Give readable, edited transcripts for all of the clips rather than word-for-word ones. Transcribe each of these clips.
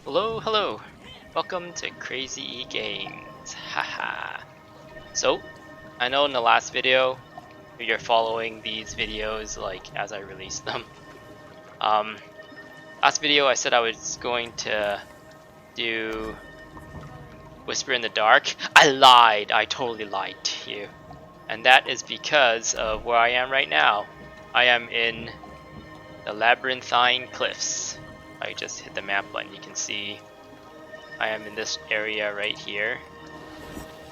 Hello, hello. Welcome to Crazy Games. Haha. So, I know in the last video, you're following these videos like as I release them. Um, Last video I said I was going to do Whisper in the Dark. I lied. I totally lied to you. And that is because of where I am right now. I am in the Labyrinthine Cliffs. I just hit the map button. You can see I am in this area right here.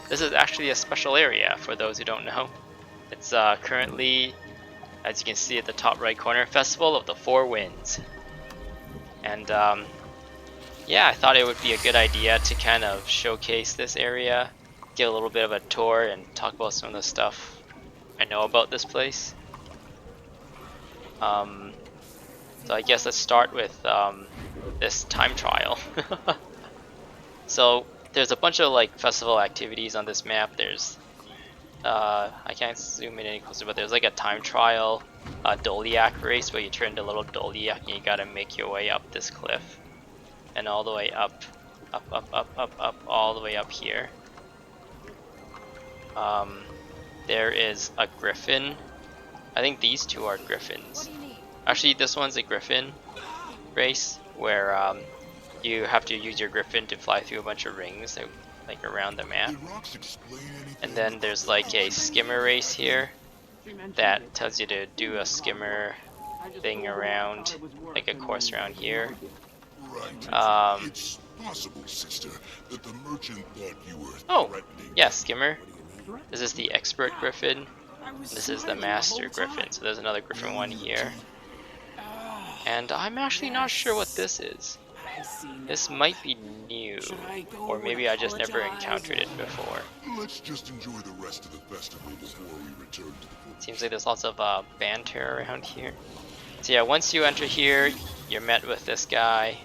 This is actually a special area for those who don't know. It's currently, as you can see at the top right corner, Festival of the Four Winds. And yeah, I thought it would be a good idea to kind of showcase this area, give a little bit of a tour, and talk about some of the stuff I know about this place. So I guess let's start with this time trial. So there's a bunch of like festival activities on this map. There's I can't zoom in any closer, but there's like a time trial, a Doliac race where you turn into little Doliac and you gotta make your way up this cliff and all the way up, all the way up here. There is a griffin. I think these two are griffins. Actually, this one's a griffin race where you have to use your griffin to fly through a bunch of rings like around the map. And then there's like a skimmer race here that tells you to do a skimmer thing around, like a course around here. It's possible, sister, that the merchant thought you were threatening. Yeah, skimmer. This is the expert griffin. This is the master griffin. So there's another griffin one here. And I'm actually not sure what this is. This might be new, or maybe I just never encountered it before. Let's just enjoy the rest of the festival before we return to the village. Seems like there's lots of banter around here. So yeah, once you enter here, you're met with this guy.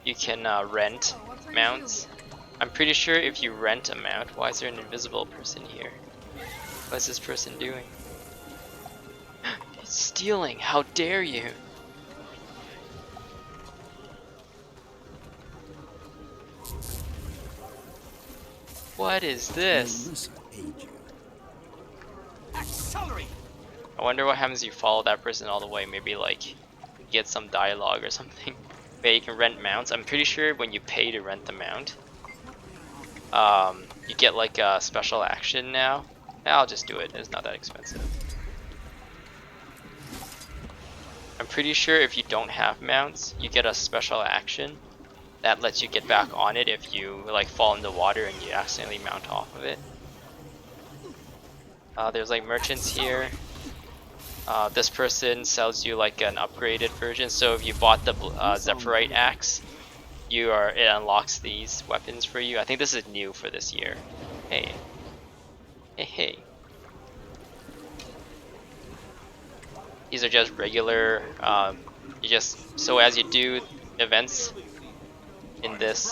You can rent mounts. I'm pretty sure if you rent a mount, why is there an invisible person here? What is this person doing? He's stealing! How dare you! What is this? I wonder what happens if you follow that person all the way. Maybe like get some dialogue or something. Maybe you can rent mounts. I'm pretty sure when you pay to rent the mount, you get like a special action now. I'll just do it. It's not that expensive. I'm pretty sure if you don't have mounts, you get a special action that lets you get back on it if you like fall in the water and you accidentally mount off of it. There's like merchants here. This person sells you like an upgraded version. So if you bought the Zephyrite axe, it unlocks these weapons for you. I think this is new for this year. Hey, hey, hey. These are just regular. So as you do events in this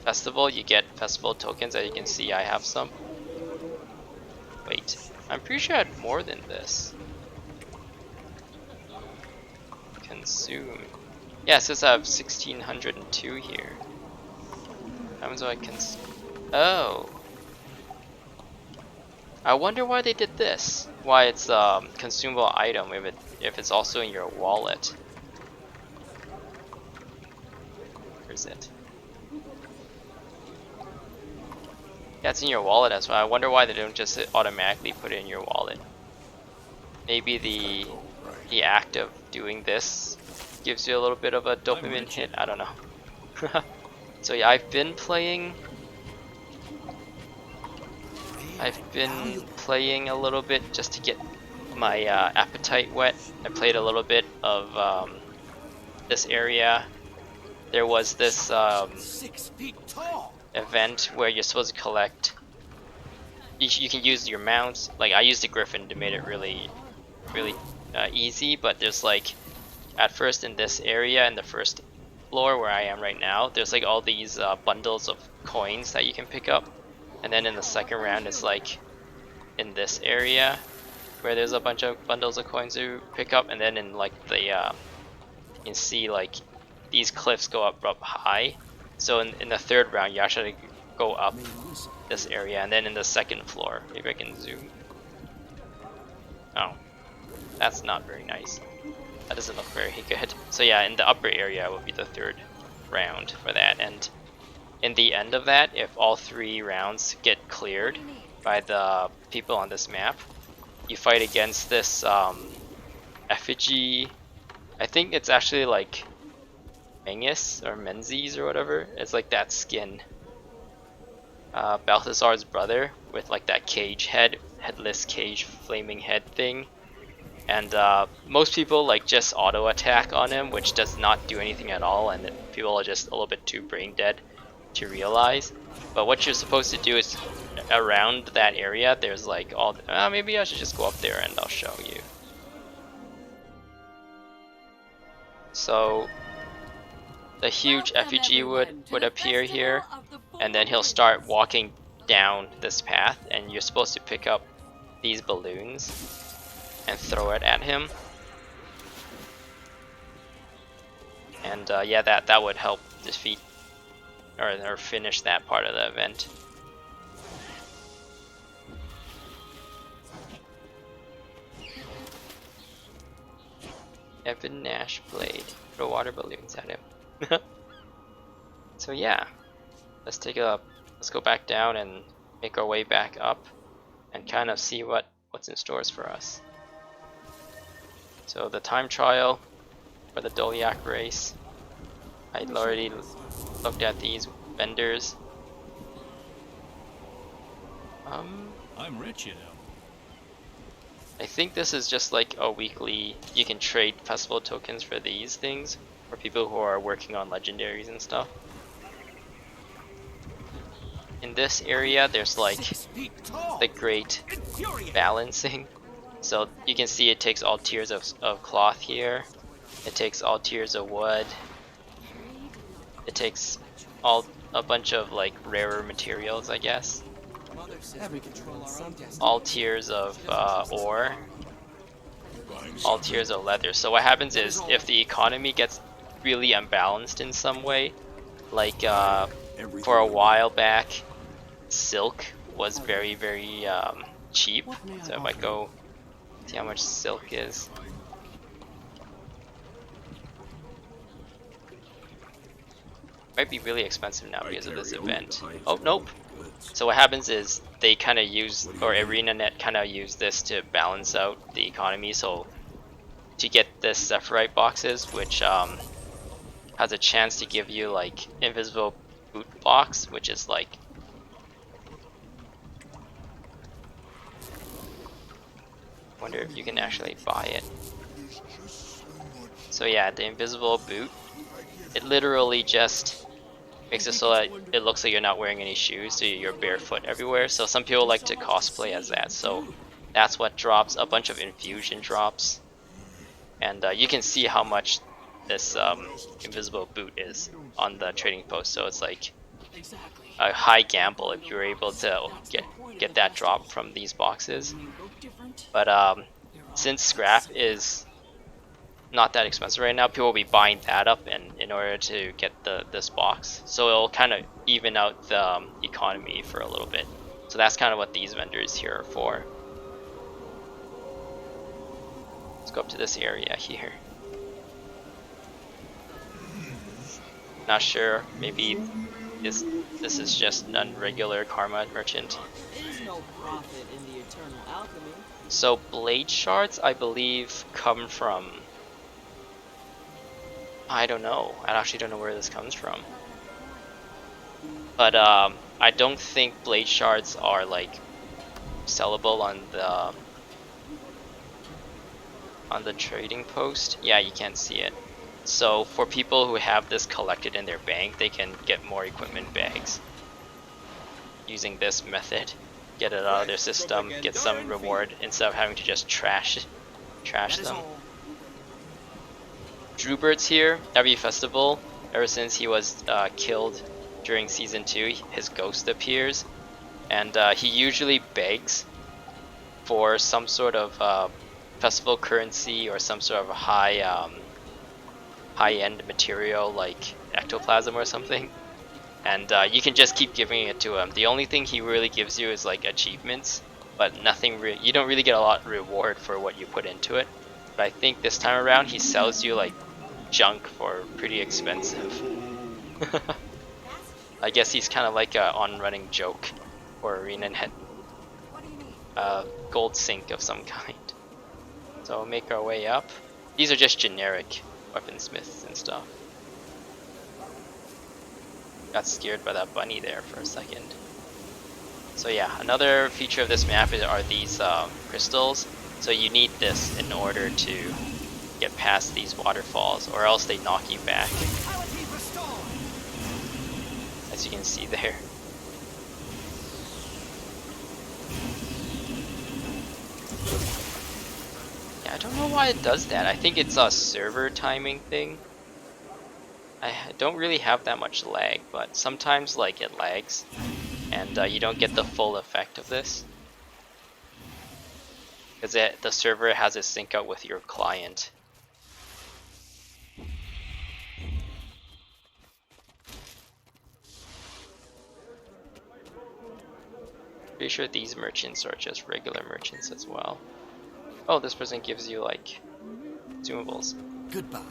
festival, you get festival tokens. As you can see, I have some. Wait, I'm pretty sure I had more than this. Consume. Yeah, it says I have 1602 here. How much do I consume? Oh. I wonder why they did this. Why it's consumable item if it's also in your wallet. Where is it? Yeah, it's in your wallet as well. I wonder why they don't just automatically put it in your wallet. Maybe the act of doing this gives you a little bit of a dopamine hit. I don't know. So yeah, I've been playing a little bit just to get my appetite wet. I played a little bit of this area. There was this 6 feet tall. event where you're supposed to collect. You can use your mounts. Like I used the griffin to make it really easy. But there's like at first in this area in the first floor where I am right now, there's like all these bundles of coins that you can pick up. And then in the second round, it's like in this area where there's a bunch of bundles of coins to pick up. And then in like the you can see like these cliffs go up high. So in the third round, you actually go up this area, and then in the second floor, maybe I can zoom. Oh, that's not very nice. That doesn't look very good. So yeah, in the upper area will be the third round for that, and in the end of that, if all 3 rounds get cleared by the people on this map, you fight against this effigy. I think it's actually like Menges or Menzies or whatever. It's like that skin. Balthazar's brother with like that cage head, headless cage flaming head thing. And most people like just auto attack on him, which does not do anything at all, and people are just a little bit too brain dead to realize. But what you're supposed to do is around that area, there's like all maybe I should just go up there and I'll show you. So the huge effigy would appear here, and then he'll start walking down this path, and you're supposed to pick up these balloons and throw it at him. And yeah, that would help defeat or finish that part of the event. Evan Nash Blade. Throw water balloons at him. So yeah, let's go back down and make our way back up and kind of see what's in stores for us. So the time trial for the Dolyak race. I already looked at these vendors. I'm rich, you know. I think this is just like a weekly, you can trade festival tokens for these things for people who are working on legendaries and stuff. In this area there's like the great balancing. So you can see it takes all tiers of cloth here. It takes all tiers of wood. It takes a bunch of like rarer materials, I guess. All tiers of ore. All tiers of leather. So what happens is if the economy gets really unbalanced in some way, like for a while back, silk was very cheap. So if I go see how much silk is. Might be really expensive now because of this event. Oh, nope. So what happens is they kind of use, or ArenaNet kind of use this to balance out the economy. So to get this Zephyrite boxes, which has a chance to give you like invisible boot box, which is like wonder if you can actually buy it. So yeah, the invisible boot, it literally just makes it so that it looks like you're not wearing any shoes, so you're barefoot everywhere. So some people like to cosplay as that, so that's what drops. A bunch of infusion drops, and you can see how much this invisible boot is on the trading post. So it's like a high gamble if you're able to get that drop from these boxes. But since scrap is not that expensive right now, people will be buying that up in order to get this box. So it'll kind of even out the economy for a little bit. So that's kind of what these vendors here are for. Let's go up to this area here. Not sure, maybe this is just an regular karma merchant. So blade shards, I believe, come from, I don't know. I actually don't know where this comes from. But I don't think blade shards are like sellable on the trading post. Yeah, you can't see it. So for people who have this collected in their bank, they can get more equipment bags using this method. Get it out of their system, get some reward instead of having to just trash them. Drewbert's here every festival. Ever since he was killed during season 2, his ghost appears, and he usually begs for some sort of festival currency or some sort of high high-end material like ectoplasm or something, and you can just keep giving it to him. The only thing he really gives you is like achievements, but nothing you don't really get a lot of reward for what you put into it. But I think this time around he sells you like junk for pretty expensive. I guess he's kind of like a on-running joke for ArenaNet. Gold sink of some kind. So we'll make our way up. These are just generic weaponsmiths and stuff. Got scared by that bunny there for a second. So yeah, another feature of this map are these crystals. So you need this in order to get past these waterfalls, or else they knock you back. As you can see there. Yeah, I don't know why it does that. I think it's a server timing thing. I don't really have that much lag, but sometimes like it lags, and you don't get the full effect of this. Because the server has to sync up with your client. Pretty sure these merchants are just regular merchants as well. Oh, this person gives you like consumables. Goodbye.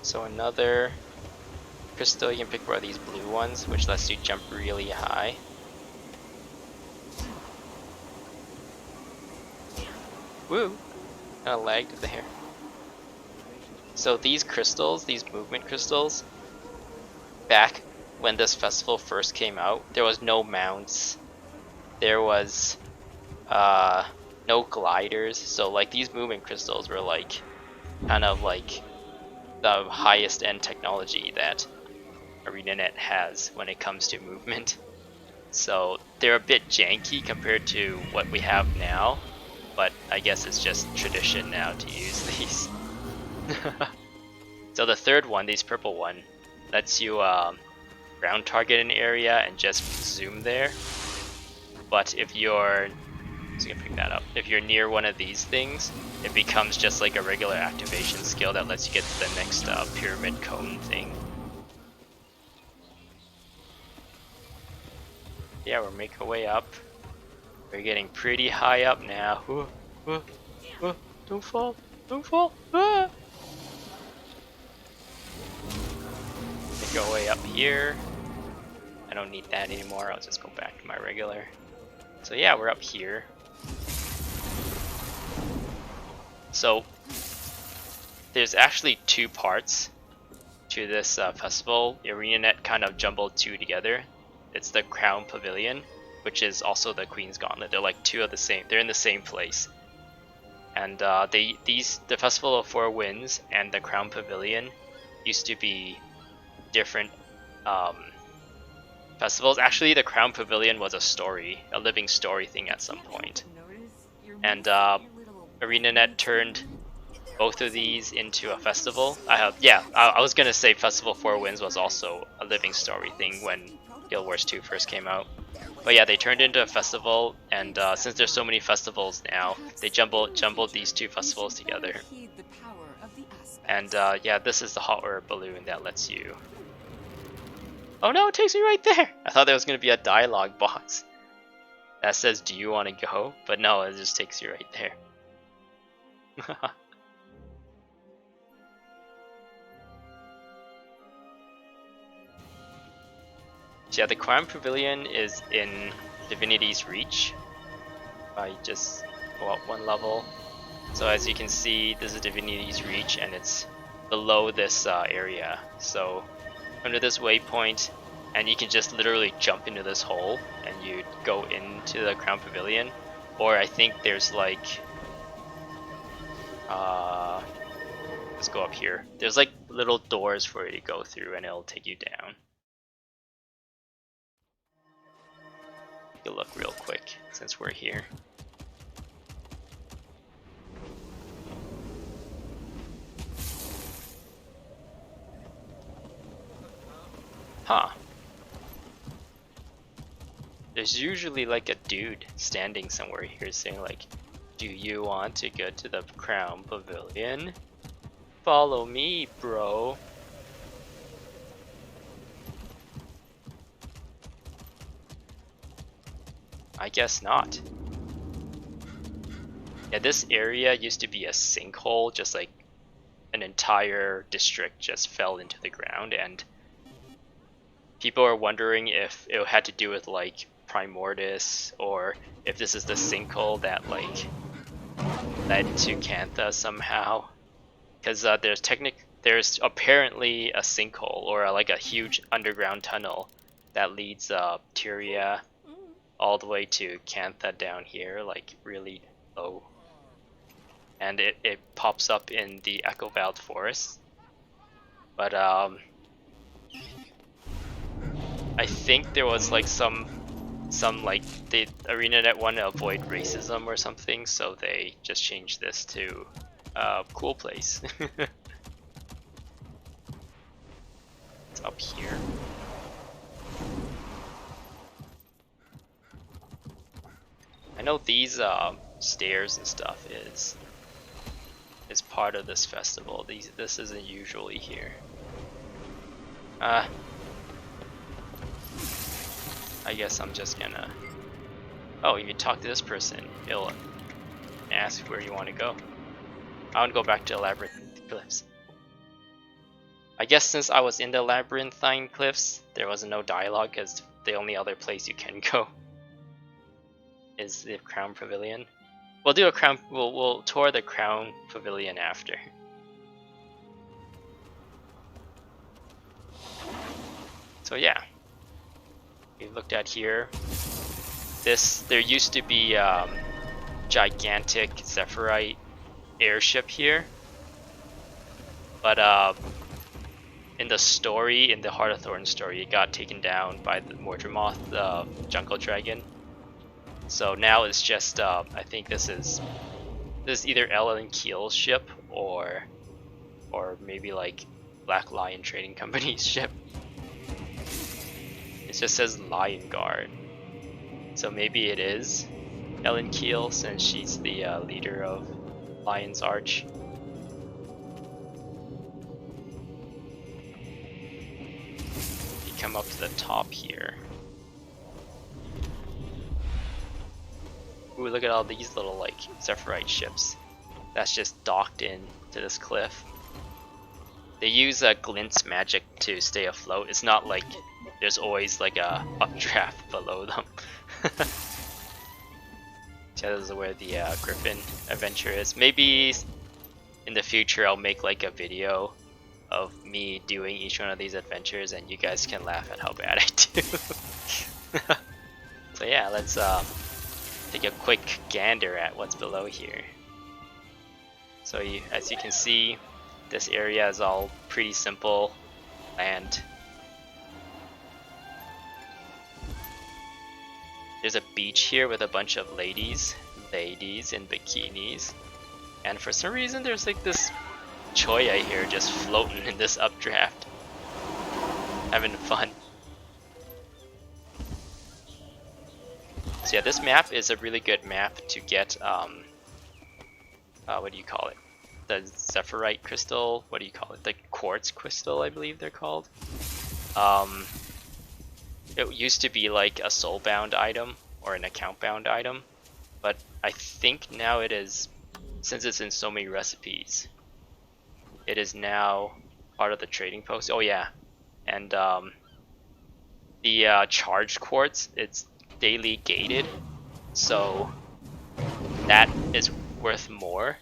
So another crystal, you can pick one of these blue ones, which lets you jump really high. Woo! Kinda lagged there. So these crystals, these movement crystals, back when this festival first came out, there was no mounts. There was no gliders. So like these movement crystals were like kind of like the highest end technology that ArenaNet has when it comes to movement. So they're a bit janky compared to what we have now, but I guess it's just tradition now to use these. So the third one, this purple one, lets you ground target an area and just zoom there. But if you're, so you can pick that up. If you're near one of these things, it becomes just like a regular activation skill that lets you get to the next pyramid cone thing. Yeah, we're making our way up. We're getting pretty high up now. Don't fall! Don't fall! Ah! Make our way up here. I don't need that anymore. I'll just go back to my regular. So yeah, we're up here. So there's actually two parts to this festival. ArenaNet kind of jumbled two together. It's the Crown Pavilion, which is also the Queen's Gauntlet. They're like two of the same. They're in the same place. And the Festival of Four Winds and the Crown Pavilion used to be different festivals. Actually, the Crown Pavilion was a living story thing at some point. And ArenaNet turned both of these into a festival. I was gonna say Festival Four Winds was also a living story thing when Guild Wars 2 first came out. But yeah, they turned into a festival, and since there's so many festivals now, they jumbled these two festivals together. And yeah, this is the hot air balloon that lets you... Oh no, it takes me right there! I thought there was going to be a dialogue box that says, do you want to go? But no, it just takes you right there. So yeah, the Crown Pavilion is in Divinity's Reach. You just go up one level. So as you can see, this is Divinity's Reach, and it's below this area. So under this waypoint, and you can just literally jump into this hole, and you go into the Crown Pavilion. Or I think there's like, let's go up here. There's like little doors for you to go through, and it'll take you down. Take a look real quick since we're here. Huh. There's usually like a dude standing somewhere here saying like, do you want to go to the Crown Pavilion? Follow me, bro. I guess not. Yeah, this area used to be a sinkhole, just like an entire district just fell into the ground, and people are wondering if it had to do with like Primordus, or if this is the sinkhole that like led to Cantha somehow. Because there's apparently a sinkhole or like a huge underground tunnel that leads Tyria all the way to Cantha down here, like really low. And it pops up in the Echo Veld Forest. But I think there was like some like the ArenaNet wanted to avoid racism or something, so they just changed this to a cool place. It's up here. I know these stairs and stuff is part of this festival. This isn't usually here. I guess I'm just gonna. Oh, you can talk to this person. He'll ask where you want to go. I want to go back to Labyrinthine Cliffs. I guess since I was in the Labyrinthine Cliffs, there was no dialogue because the only other place you can go is the Crown Pavilion. We'll do a Crown. We'll tour the Crown Pavilion after. So yeah, we looked at here. There used to be gigantic Zephyrite airship here, but in the story, in the Heart of Thorn story, it got taken down by the Mordremoth, the jungle dragon. So now it's just I think this is either Ellen Keel's ship or maybe like Black Lion Trading Company's ship. It just says Lion Guard, so maybe it is Ellen Keel since she's the leader of Lion's Arch. You come up to the top here. Ooh, look at all these little like Zephyrite ships. That's just docked in to this cliff. They use Glint's magic to stay afloat. It's not like there's always like a updraft below them. So this is where the Griffin adventure is. Maybe in the future I'll make like a video of me doing each one of these adventures and you guys can laugh at how bad I do. So yeah, let's take a quick gander at what's below here. So as you can see, this area is all pretty simple land. There's a beach here with a bunch of ladies in bikinis, and for some reason there's like this Choya here just floating in this updraft, having fun. So yeah, this map is a really good map to get what do you call it? The Zephyrite crystal, what do you call it? The quartz crystal, I believe they're called. It used to be like a soul-bound item or an account-bound item, but I think now it is, since it's in so many recipes, it is now part of the trading post. Oh yeah, and the charged quartz, it's daily gated, so that is worth more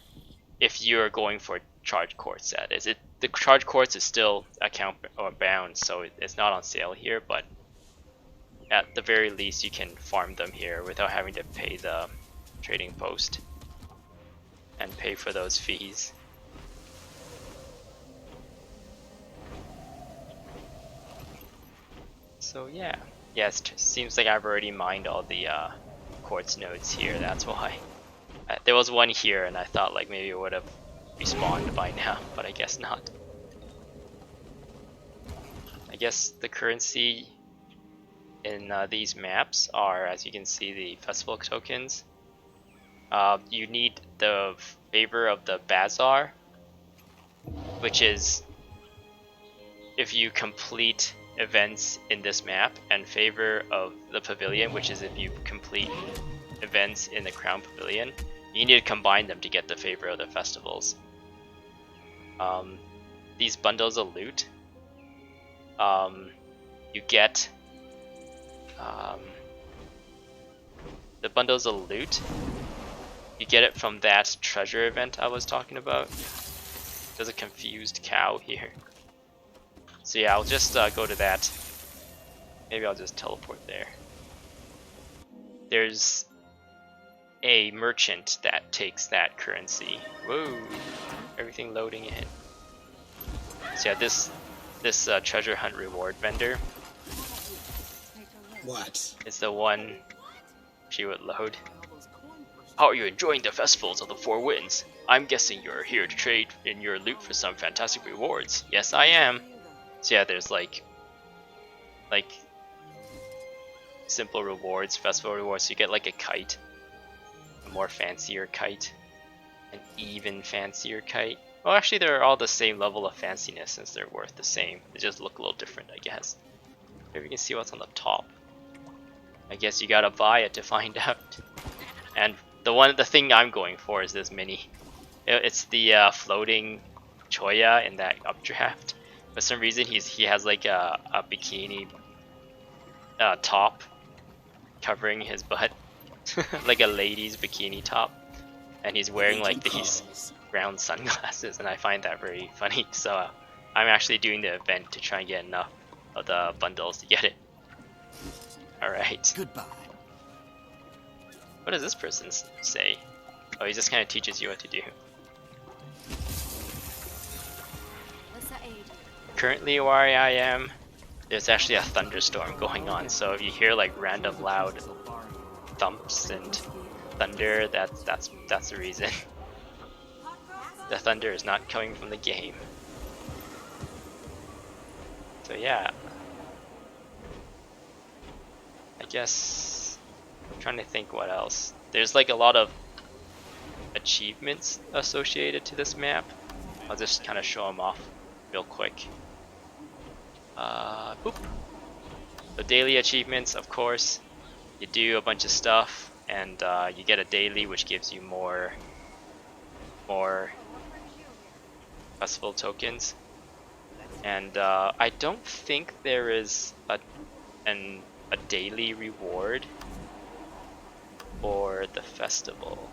if you're going for charged quartz. That is, the charged quartz is still account or bound, so it's not on sale here, but at the very least you can farm them here without having to pay the trading post and pay for those fees. So yeah, it seems like I've already mined all the quartz nodes here, that's why. There was one here and I thought like maybe it would have respawned by now, but I guess not. I guess the currency in these maps are, as you can see, the festival tokens. You need the favor of the bazaar, which is if you complete events in this map, and favor of the pavilion, which is if you complete events in the Crown Pavilion. You need to combine them to get the favor of the festivals. These bundles of loot, you get the bundles of loot. You get it from that treasure event I was talking about. There's a confused cow here. So yeah, I'll just go to that. Maybe I'll just teleport there. There's a merchant that takes that currency. Whoa! Everything loading in. So yeah, this treasure hunt reward vendor. What? Is the one she would load. How are you enjoying the festivals of the Four Winds? I'm guessing you're here to trade in your loot for some fantastic rewards. Yes, I am. So yeah, there's like simple rewards, festival rewards. So you get like a kite, a more fancier kite, an even fancier kite. Well, actually, they're all the same level of fanciness since they're worth the same. They just look a little different, I guess. Maybe you can see what's on the top. I guess you gotta buy it to find out. And the thing I'm going for is this mini. It's the floating Choya in that updraft. For some reason, he has like a bikini top covering his butt, like a lady's bikini top, and he's wearing like these round sunglasses, and I find that very funny. So I'm actually doing the event to try and get enough of the bundles to get it. All right. Goodbye. What does this person say? Oh, he just kind of teaches you what to do. Currently where I am, there's actually a thunderstorm going on, so if you hear like random loud thumps and thunder, that's the reason. The thunder is not coming from the game. So yeah, I guess I'm trying to think what else. There's like a lot of achievements associated to this map. I'll just kind of show them off real quick. Boop. The daily achievements, of course, you do a bunch of stuff, and you get a daily, which gives you more festival tokens. And I don't think there is a daily reward for the festival.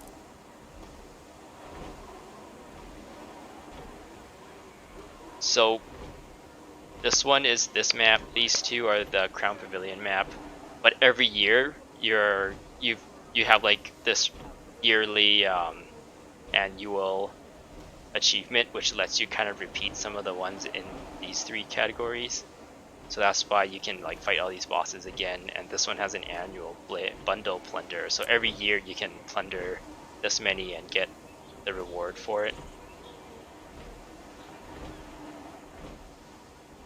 So this one is this map. These two are the Crown Pavilion map. But every year you have like this yearly annual achievement, which lets you kind of repeat some of the ones in these three categories. So that's why you can like fight all these bosses again. And this one has an annual bundle plunder. So every year you can plunder this many and get the reward for it.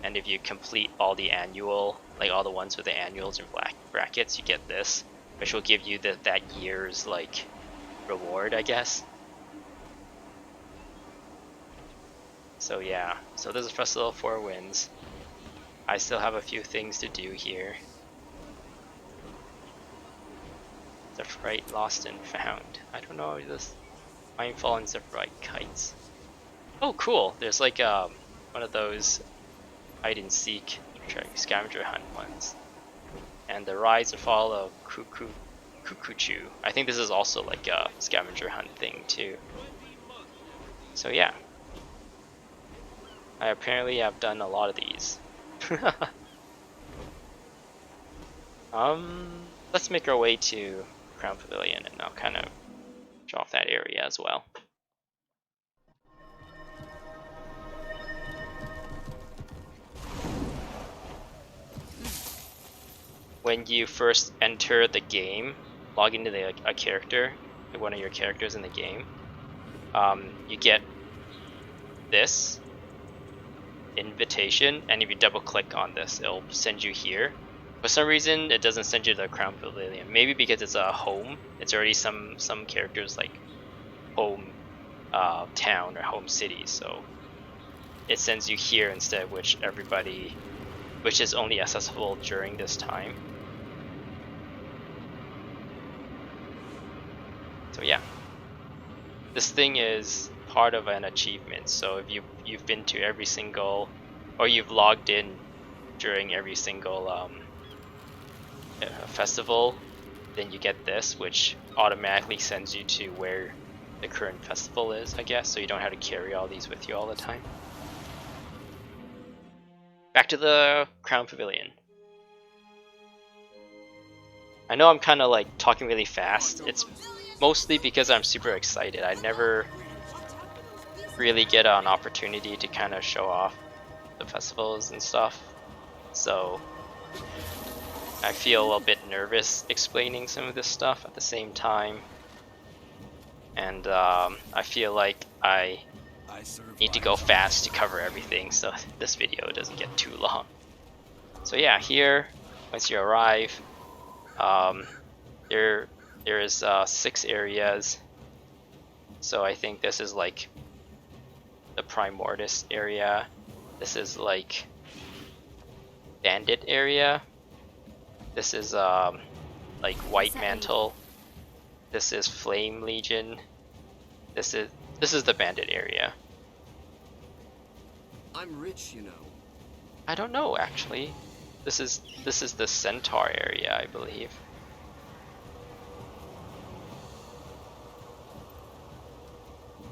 And if you complete all the annual, like all the ones with the annuals and black brackets, you get this, which will give you that year's like reward, I guess. So yeah, so this is Festival of Four Winds. I still have a few things to do here. Zephyrite lost and found. I don't know if this Mindfall and Zephyrite kites. Oh cool, there's like one of those hide and seek scavenger hunt ones. And the rise and fall of Kukuchu. I think this is also like a scavenger hunt thing too. So yeah. I apparently have done a lot of these. Let's make our way to Crown Pavilion, and I'll kind of show off that area as well. When you first enter the game, log into a character, like one of your characters in the game, you get this invitation, and if you double click on this, it'll send you here. For some reason, it doesn't send you to the Crown Pavilion. Maybe because it's a home. It's already some characters like home town or home city, so it sends you here instead, which is only accessible during this time. So yeah, this thing is part of an achievement. So if you've been to every single, or you've logged in during every single festival, then you get this, which automatically sends you to where the current festival is, I guess, so you don't have to carry all these with you all the time. Back to the Crown Pavilion. I know I'm kind of like talking really fast. It's mostly because I'm super excited. I never really get an opportunity to kind of show off the festivals and stuff, so I feel a little bit nervous explaining some of this stuff at the same time, and I feel like I need to go fast to cover everything so this video doesn't get too long. So yeah, here, once you arrive, there is 6 areas. So I think this is like the Primordius area. This is like Bandit area. This is like White Mantle. This is Flame Legion. This is the Bandit area. I'm rich, you know. I don't know actually. This is the Centaur area, I believe.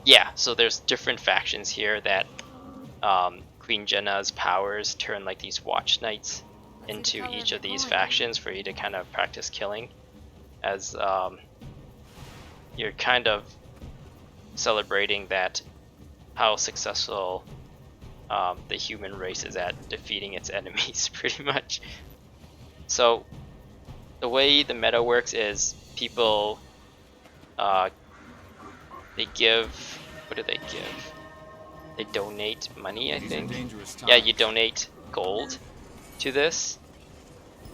Yeah, so there's different factions here that Queen Jenna's powers turn like these watch knights into each of these factions for you to kind of practice killing, as you're kind of celebrating that how successful the human race is at defeating its enemies, pretty much. So the way the meta works is people they give, what do they give? They donate money, I think. Yeah, you donate gold to this,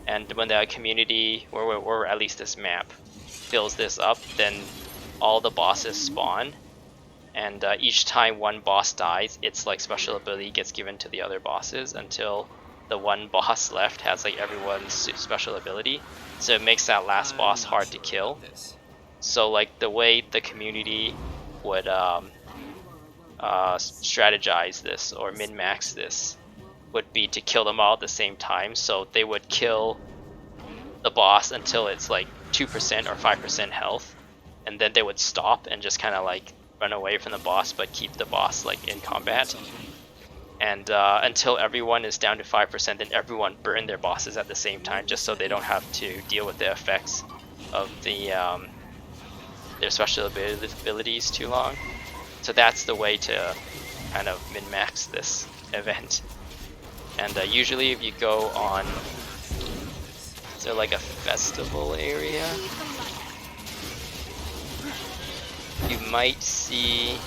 and when the community, or at least this map, fills this up, then all the bosses spawn, and each time one boss dies, its like special ability gets given to the other bosses until the one boss left has like everyone's special ability, so it makes that last boss hard to kill. So like the way the community would strategize this or min-max this would be to kill them all at the same time. So they would kill the boss until it's like 2% or 5% health, and then they would stop and just kind of like run away from the boss but keep the boss like in combat. And until everyone is down to 5%, then everyone burn their bosses at the same time, just so they don't have to deal with the effects of the their special abilities too long. So that's the way to kind of min-max this event. And usually if you go on, is there like a festival area? You might see,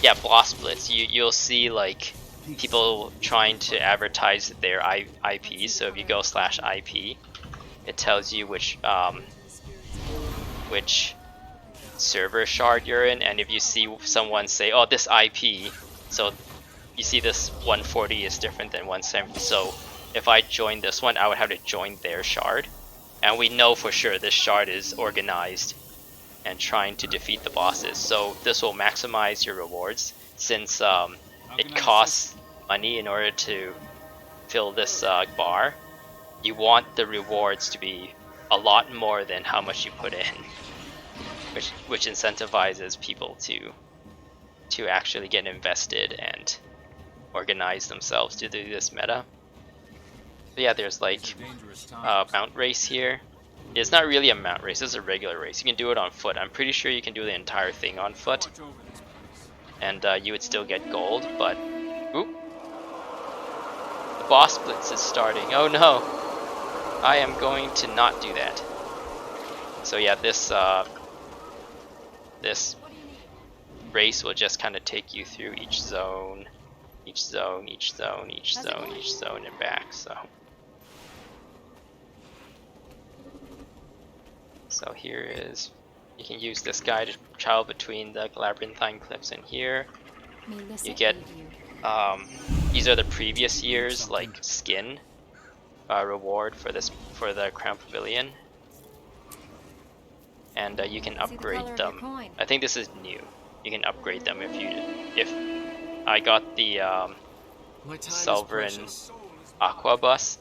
yeah, boss splits. You'll see like people trying to advertise their IP. So if you go /IP, it tells you which server shard you're in, and if you see someone say, oh, this IP, so you see this 140 is different than 170, so if I join this one, I would have to join their shard, and we know for sure this shard is organized and trying to defeat the bosses. So this will maximize your rewards, since it costs money in order to fill this bar. You want the rewards to be a lot more than how much you put in, which incentivizes people to actually get invested and organize themselves to do this meta. So yeah, there's like mount race here. It's not really a mount race, it's a regular race. You can do it on foot. I'm pretty sure you can do the entire thing on foot, and you would still get gold, but oop, the boss blitz is starting. Oh no, I am going to not do that. So yeah, this race will just kind of take you through each zone, and back. So So here is, you can use this guy to travel between the Labyrinthine Cliffs and here. You get, these are the previous year's like skin reward for this, for the Crown Pavilion. And you can upgrade them. I think this is new. You can upgrade them if I got the Sovereign Aquabus,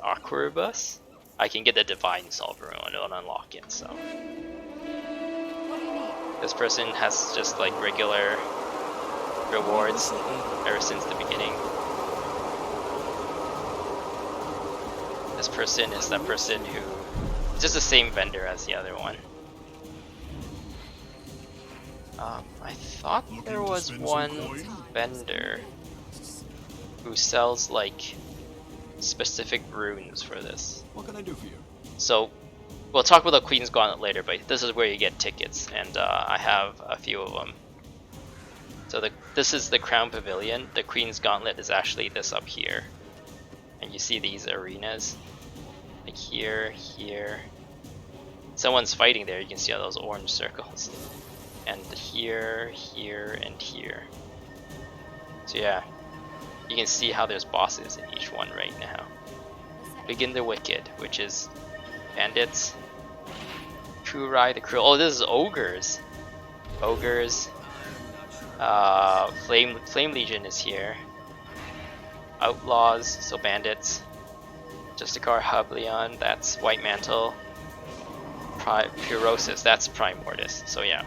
I can get the Divine Sovereign one and unlock it. So this person has just like regular rewards ever since the beginning. This person is that person who is just the same vendor as the other one. I thought there was one vendor who sells like specific runes for this. What can I do for you? So we'll talk about the Queen's Gauntlet later, but this is where you get tickets, and I have a few of them. So this is the Crown Pavilion. The Queen's Gauntlet is actually this up here, and you see these arenas like here, here. Someone's fighting there. You can see all those orange circles. And here, here, and here. So yeah, you can see how there's bosses in each one right now. Begin the Wicked, which is bandits. Kurai the Cruel. Oh, this is ogres. Ogres. Flame Legion is here. Outlaws, so bandits. Justicar Hublion, that's White Mantle. Purosis, that's Primordius. So yeah.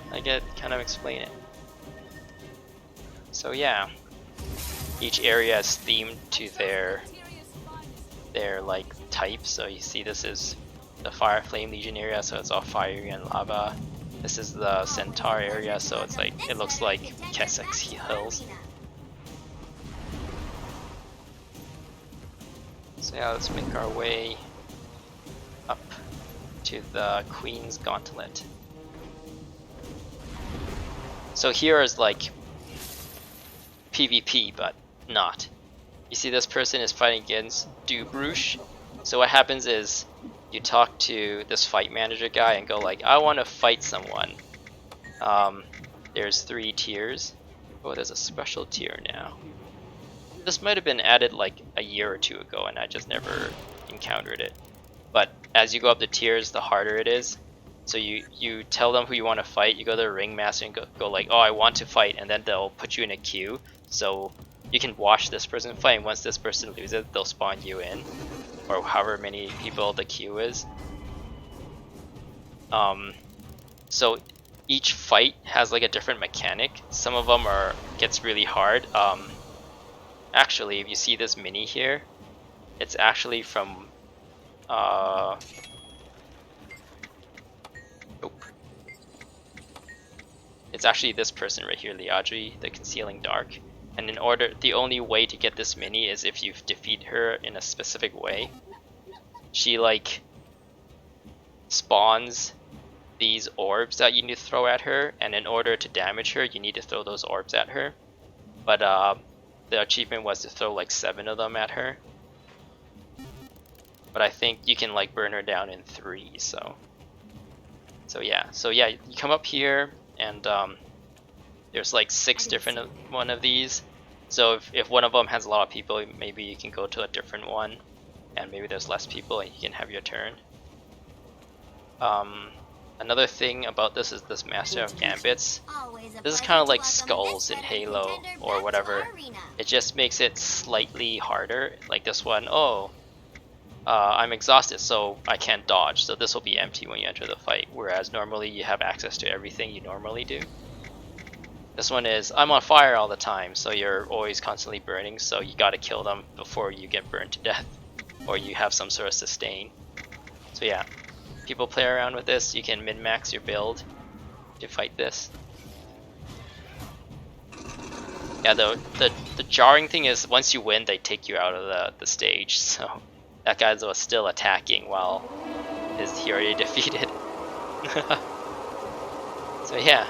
I get kind of explain it. So yeah, each area is themed to their like type. So you see, this is the Fire Flame Legion area, so it's all fiery and lava. This is the Centaur area, so it's like, it looks like Kessex Hills. So yeah, let's make our way up to the Queen's Gauntlet. So here is like PvP, but not. You see, this person is fighting against Dubrush. So what happens is you talk to this fight manager guy and go like, I want to fight someone. There's 3 tiers. Oh, there's a special tier now. This might have been added like a year or 2 ago and I just never encountered it. But as you go up the tiers, the harder it is. So you tell them who you want to fight, you go to the ringmaster and go like, oh, I want to fight, and then they'll put you in a queue. So you can watch this person fight, and once this person loses, they'll spawn you in, or however many people the queue is. So each fight has like a different mechanic. Some of them gets really hard. Actually, if you see this mini here, it's actually from it's actually this person right here, Liadri, the Concealing Dark. And the only way to get this mini is if you defeat her in a specific way. She like spawns these orbs that you need to throw at her, and in order to damage her, you need to throw those orbs at her. But the achievement was to throw like 7 of them at her. But I think you can like burn her down in 3, so yeah, you come up here, and there's like 6 different one of these. So if one of them has a lot of people, maybe you can go to a different one, and maybe there's less people and you can have your turn. Another thing about this is this Master of Gambits. This is kind of like Skulls in Halo or whatever. It just makes it slightly harder. Like this one, I'm exhausted, so I can't dodge, so this will be empty when you enter the fight, whereas normally you have access to everything you normally do. This one is, I'm on fire all the time, so you're always constantly burning, so you gotta kill them before you get burned to death, or you have some sort of sustain. So yeah, people play around with this. You can min-max your build to fight this. Yeah, the jarring thing is once you win, they take you out of the stage, so that guy was still attacking while he already defeated. So yeah,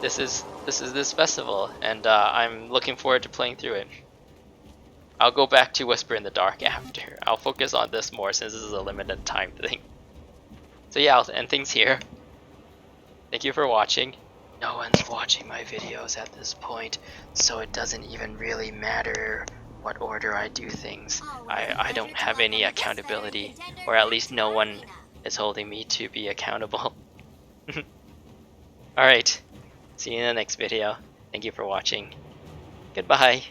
this is this festival, and I'm looking forward to playing through it. I'll go back to Whisper in the Dark after. I'll focus on this more since this is a limited time thing. So yeah, I'll end things here. Thank you for watching. No one's watching my videos at this point, so it doesn't even really matter what order I do things. I don't have any accountability, or at least no one is holding me to be accountable. Alright, see you in the next video. Thank you for watching. Goodbye.